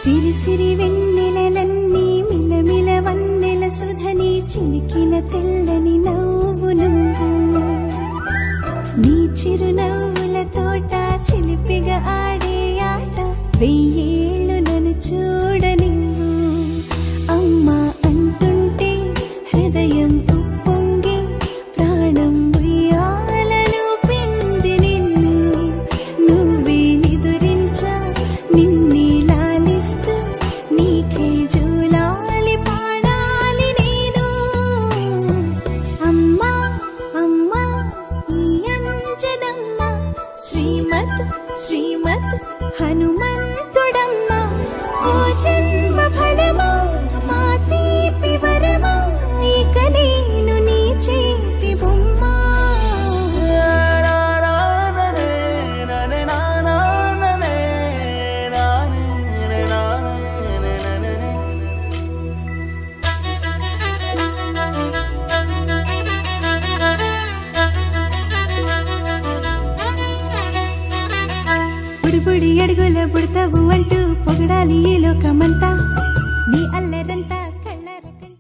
సిరి సిరి వెన్నెలలన్నీ మిలమిల వన్నెల సుధని చిలికిన తెల్లని నవ్వు నువ్వు నీ చిరునవ్వుల తోట చిలిపిగా ఆడే ఆట వెయ్యేళ్ళు నన్ను చూడనివ్వు అమ్మా అంటుంటే హృదయం ఉప్పొంగి ప్రాణం ఉయ్యాలలో పిండి నిన్ను నువ్వే నిదురించా నిన్నే లాలిస్తూ నీకే జూలాలి పాడాలి నేను అమ్మా అమ్మా ఈ అంజనమ్మ శ్రీమత్ శ్రీమత్ హనుమంతుడమ్మ ఓ జన్మ ఫలమా మా తీపి వరమా ఇక నేను నీ చేతి బొమ్మ బుడి బుడి అడుగుల బుడతావు అంటూ పొగడాలి ఈ లోకమంతా నీ అల్లరంతా